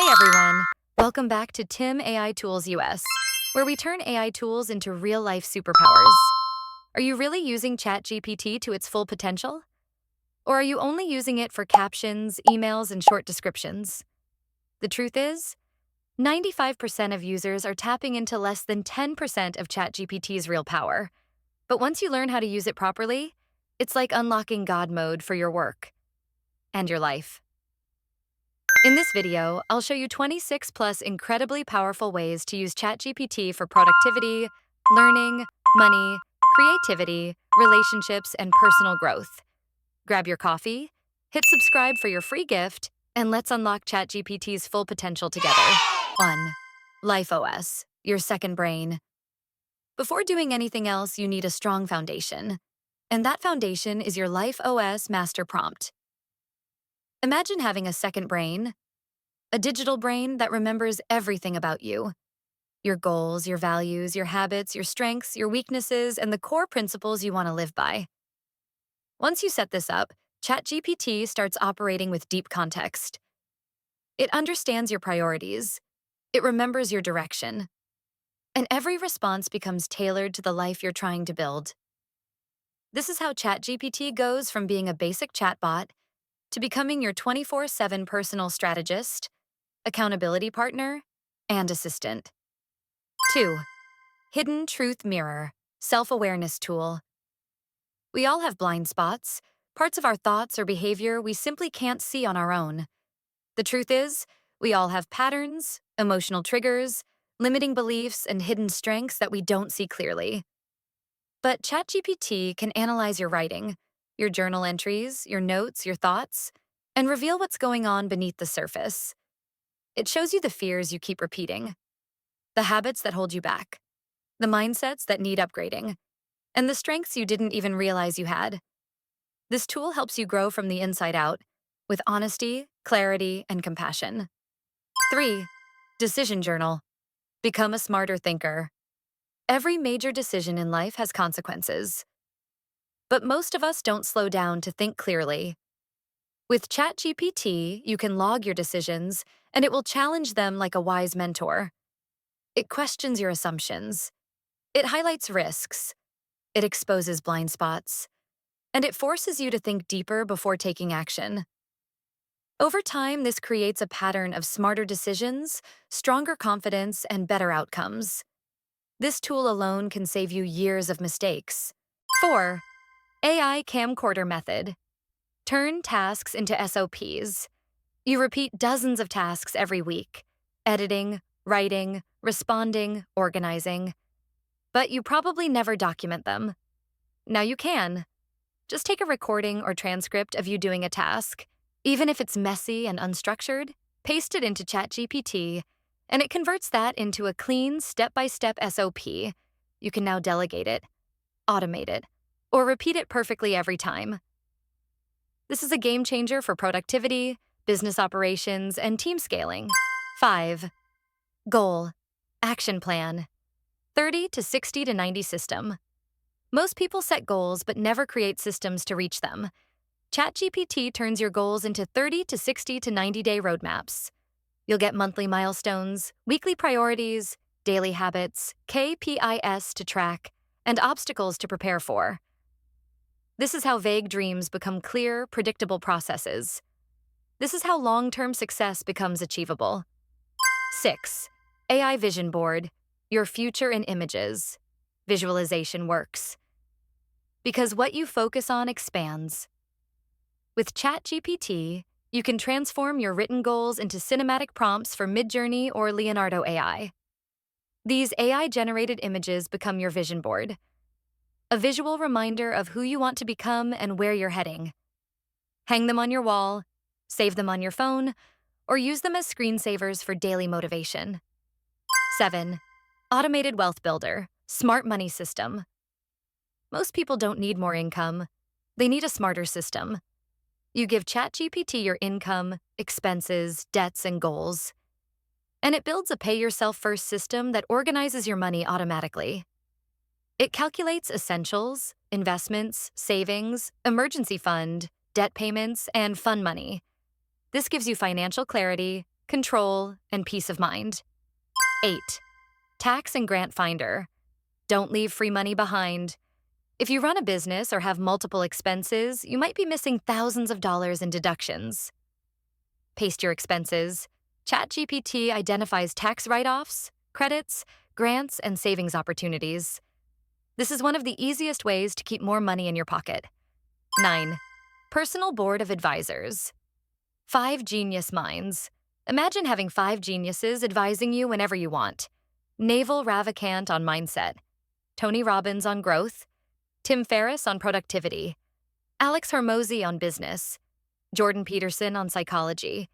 Hey everyone, welcome back to Tim AI Tools US, where we turn AI tools into real-life superpowers. Are you really using ChatGPT to its full potential? Or are you only using it for captions, emails, and short descriptions? The truth is, 95% of users are tapping into less than 10% of ChatGPT's real power. But once you learn how to use it properly, it's like unlocking God mode for your work and your life. In this video, I'll show you 26 plus incredibly powerful ways to use ChatGPT for productivity, learning, money, creativity, relationships, and personal growth. Grab your coffee, hit subscribe for your free gift, and let's unlock ChatGPT's full potential together. 1. Life OS, your second brain. Before doing anything else, you need a strong foundation. And that foundation is your Life OS master prompt. Imagine having a second brain, a digital brain that remembers everything about you. Your goals, your values, your habits, your strengths, your weaknesses, and the core principles you want to live by. Once you set this up, ChatGPT starts operating with deep context. It understands your priorities. It remembers your direction. And every response becomes tailored to the life you're trying to build. This is how ChatGPT goes from being a basic chatbot to becoming your 24/7 personal strategist, accountability partner, and assistant. 2. Hidden Truth Mirror, self-awareness tool. We all have blind spots, parts of our thoughts or behavior we simply can't see on our own. The truth is, we all have patterns, emotional triggers, limiting beliefs, and hidden strengths that we don't see clearly. But ChatGPT can analyze your writing, your journal entries, your notes, your thoughts, and reveal what's going on beneath the surface. It shows you the fears you keep repeating, the habits that hold you back, the mindsets that need upgrading, and the strengths you didn't even realize you had. This tool helps you grow from the inside out with honesty, clarity, and compassion. 3. Decision Journal. Become a smarter thinker. Every major decision in life has consequences. But most of us don't slow down to think clearly. With ChatGPT, you can log your decisions, and it will challenge them like a wise mentor. It questions your assumptions. It highlights risks. It exposes blind spots. And it forces you to think deeper before taking action. Over time, this creates a pattern of smarter decisions, stronger confidence, and better outcomes. This tool alone can save you years of mistakes. 4. AI Camcorder Method. Turn tasks into SOPs. You repeat dozens of tasks every week: editing, writing, responding, organizing. But you probably never document them. Now you can. Just take a recording or transcript of you doing a task. Even if it's messy and unstructured, paste it into ChatGPT, and it converts that into a clean, step-by-step SOP. You can now delegate it, automate it, or repeat it perfectly every time. This is a game changer for productivity, business operations, and team scaling. 5. Goal. Action plan. 30 to 60 to 90 system. Most people set goals but never create systems to reach them. ChatGPT turns your goals into 30 to 60 to 90-day roadmaps. You'll get monthly milestones, weekly priorities, daily habits, KPIs to track, and obstacles to prepare for. This is how vague dreams become clear, predictable processes. This is how long-term success becomes achievable. 6. AI Vision Board, your future in images. Visualization works. Because what you focus on expands. With ChatGPT, you can transform your written goals into cinematic prompts for Midjourney or Leonardo AI. These AI-generated images become your vision board, a visual reminder of who you want to become and where you're heading. Hang them on your wall, save them on your phone, or use them as screensavers for daily motivation. 7. Automated Wealth Builder, Smart Money System. Most people don't need more income. They need a smarter system. You give ChatGPT your income, expenses, debts, and goals. And it builds a pay-yourself-first system that organizes your money automatically. It calculates essentials, investments, savings, emergency fund, debt payments, and fun money. This gives you financial clarity, control, and peace of mind. 8. Tax and grant finder. Don't leave free money behind. If you run a business or have multiple expenses, you might be missing thousands of dollars in deductions. Paste your expenses. ChatGPT identifies tax write-offs, credits, grants, and savings opportunities. This is one of the easiest ways to keep more money in your pocket. 9. Personal board of advisors. 5 genius minds. Imagine having 5 geniuses advising you whenever you want. Naval Ravikant on mindset, Tony Robbins on growth, Tim Ferriss on productivity, Alex Hormozy on business, Jordan Peterson on psychology.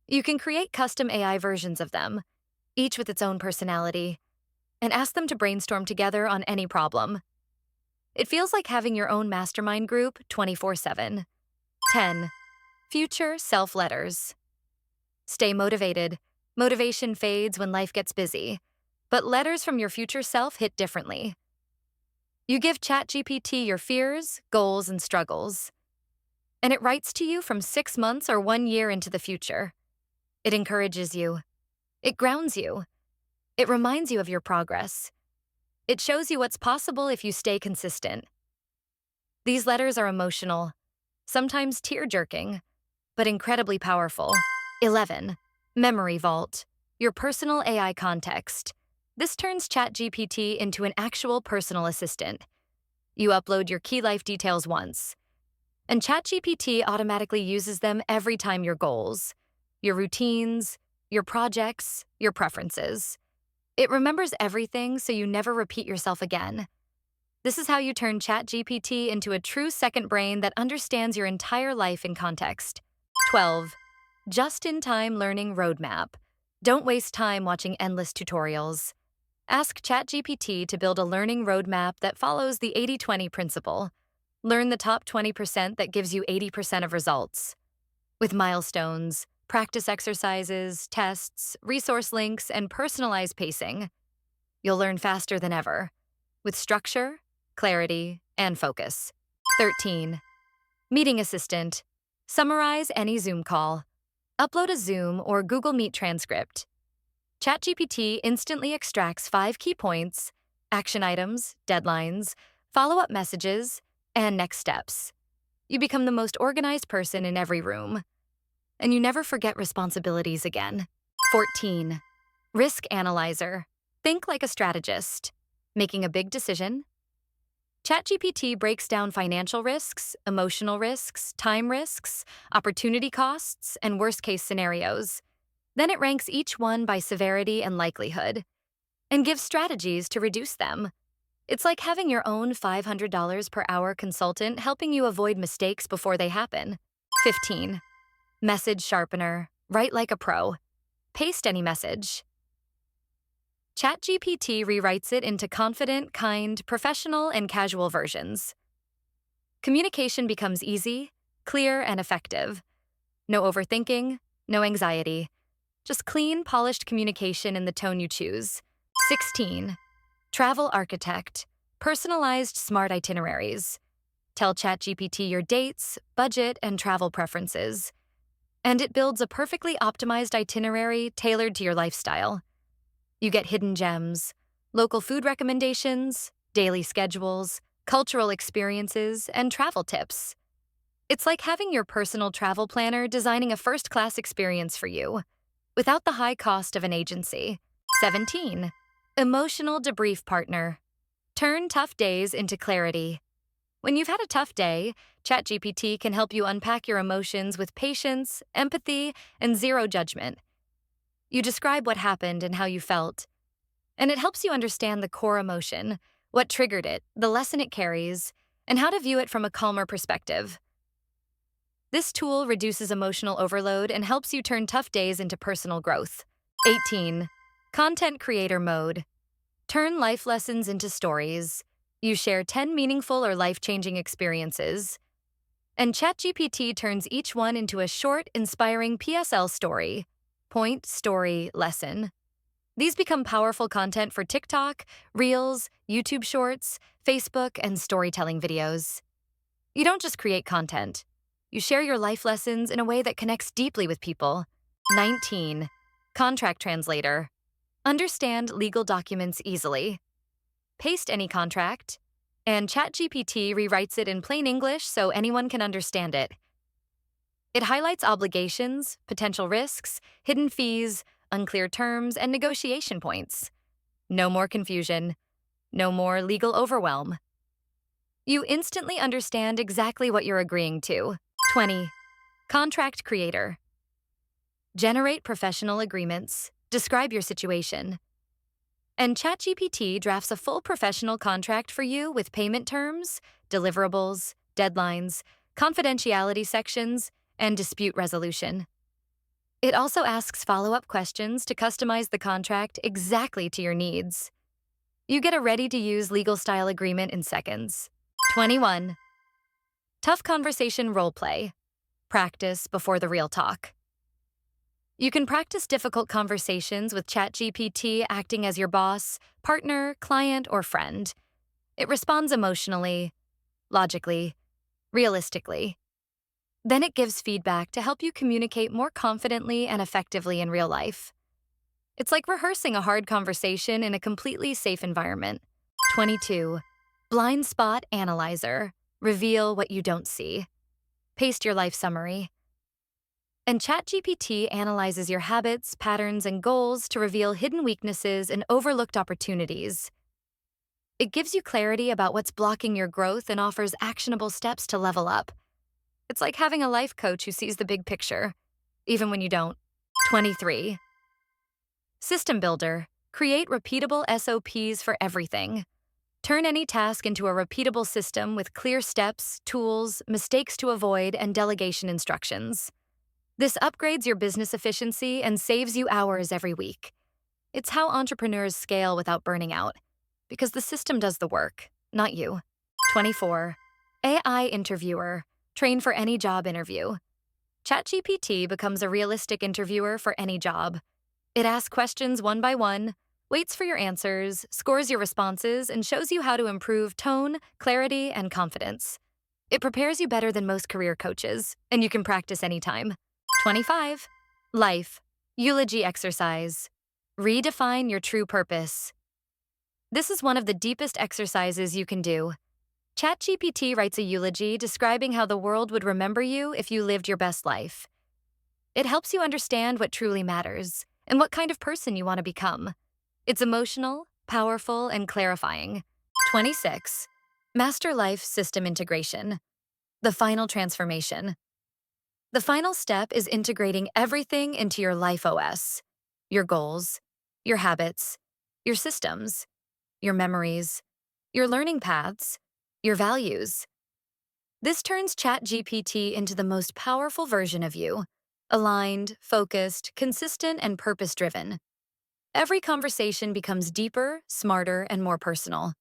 You can create custom AI versions of them, each with its own personality, and ask them to brainstorm together on any problem. It feels like having your own mastermind group 24/7. 10. Future self-letters. Stay motivated. Motivation fades when life gets busy, but letters from your future self hit differently. You give ChatGPT your fears, goals, and struggles, and it writes to you from 6 months or 1 year into the future. It encourages you. It grounds you. It reminds you of your progress. It shows you what's possible if you stay consistent. These letters are emotional, sometimes tear-jerking, but incredibly powerful. 11. Memory Vault, your personal AI context. This turns ChatGPT into an actual personal assistant. You upload your key life details once, and ChatGPT automatically uses them every time: your goals, your routines, your projects, your preferences. It remembers everything so you never repeat yourself again. This is how you turn ChatGPT into a true second brain that understands your entire life in context. 12. Just-in-time learning roadmap. Don't waste time watching endless tutorials. Ask ChatGPT to build a learning roadmap that follows the 80-20 principle. Learn the top 20% that gives you 80% of results. With milestones, practice exercises, tests, resource links, and personalized pacing, you'll learn faster than ever, with structure, clarity, and focus. 13. Meeting assistant. Summarize any Zoom call. Upload a Zoom or Google Meet transcript. ChatGPT instantly extracts 5 key points, action items, deadlines, follow-up messages, and next steps. You become the most organized person in every room, and you never forget responsibilities again. 14. Risk analyzer. Think like a strategist. Making a big decision? ChatGPT breaks down financial risks, emotional risks, time risks, opportunity costs, and worst-case scenarios. Then it ranks each one by severity and likelihood, and gives strategies to reduce them. It's like having your own $500 per hour consultant helping you avoid mistakes before they happen. 15. Message sharpener. Write like a pro. Paste any message. ChatGPT rewrites it into confident, kind, professional, and casual versions. Communication becomes easy, clear, and effective. No overthinking, no anxiety. Just clean, polished communication in the tone you choose. 16. Travel architect. Personalized smart itineraries. Tell ChatGPT your dates, budget, and travel preferences, and it builds a perfectly optimized itinerary tailored to your lifestyle. You get hidden gems, local food recommendations, daily schedules, cultural experiences, and travel tips. It's like having your personal travel planner designing a first-class experience for you, without the high cost of an agency. 17. Emotional debrief partner. Turn tough days into clarity. When you've had a tough day, ChatGPT can help you unpack your emotions with patience, empathy, and zero judgment. You describe what happened and how you felt, and it helps you understand the core emotion, what triggered it, the lesson it carries, and how to view it from a calmer perspective. This tool reduces emotional overload and helps you turn tough days into personal growth. 18. Content creator mode. Turn life lessons into stories. You share 10 meaningful or life-changing experiences, and ChatGPT turns each one into a short, inspiring PSL story, point, story, lesson. These become powerful content for TikTok, Reels, YouTube Shorts, Facebook, and storytelling videos. You don't just create content. You share your life lessons in a way that connects deeply with people. 19. Contract translator. Understand legal documents easily. Paste any contract, and ChatGPT rewrites it in plain English so anyone can understand it. It highlights obligations, potential risks, hidden fees, unclear terms, and negotiation points. No more confusion. No more legal overwhelm. You instantly understand exactly what you're agreeing to. 20. Contract creator. Generate professional agreements. Describe your situation. And ChatGPT drafts a full professional contract for you with payment terms, deliverables, deadlines, confidentiality sections, and dispute resolution. It also asks follow-up questions to customize the contract exactly to your needs. You get a ready-to-use legal-style agreement in seconds. 21. Tough conversation roleplay. Practice before the real talk. You can practice difficult conversations with ChatGPT acting as your boss, partner, client, or friend. It responds emotionally, logically, realistically. Then it gives feedback to help you communicate more confidently and effectively in real life. It's like rehearsing a hard conversation in a completely safe environment. 22. Blind spot analyzer. Reveal what you don't see. Paste your life summary. And ChatGPT analyzes your habits, patterns, and goals to reveal hidden weaknesses and overlooked opportunities. It gives you clarity about what's blocking your growth and offers actionable steps to level up. It's like having a life coach who sees the big picture, even when you don't. 23. System builder. Create repeatable SOPs for everything. Turn any task into a repeatable system with clear steps, tools, mistakes to avoid, and delegation instructions. This upgrades your business efficiency and saves you hours every week. It's how entrepreneurs scale without burning out, because the system does the work, not you. 24. AI interviewer. Train for any job interview. ChatGPT becomes a realistic interviewer for any job. It asks questions one by one, waits for your answers, scores your responses, and shows you how to improve tone, clarity, and confidence. It prepares you better than most career coaches, and you can practice anytime. 25. Life. Eulogy exercise. Redefine your true purpose. This is one of the deepest exercises you can do. ChatGPT writes a eulogy describing how the world would remember you if you lived your best life. It helps you understand what truly matters and what kind of person you want to become. It's emotional, powerful, and clarifying. 26. Master Life System Integration. The final transformation. The final step is integrating everything into your life OS. Your goals, your habits, your systems, your memories, your learning paths, your values. This turns ChatGPT into the most powerful version of you, aligned, focused, consistent, and purpose-driven. Every conversation becomes deeper, smarter, and more personal.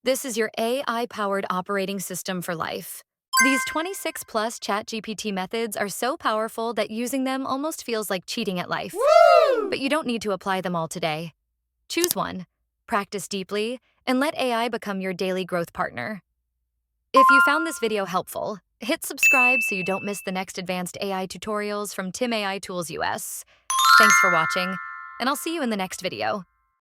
This is your AI-powered operating system for life. These 26-plus ChatGPT methods are so powerful that using them almost feels like cheating at life. Woo! But you don't need to apply them all today. Choose one, practice deeply, and let AI become your daily growth partner. If you found this video helpful, hit subscribe so you don't miss the next advanced AI tutorials from Tim AI Tools US. Thanks for watching, and I'll see you in the next video.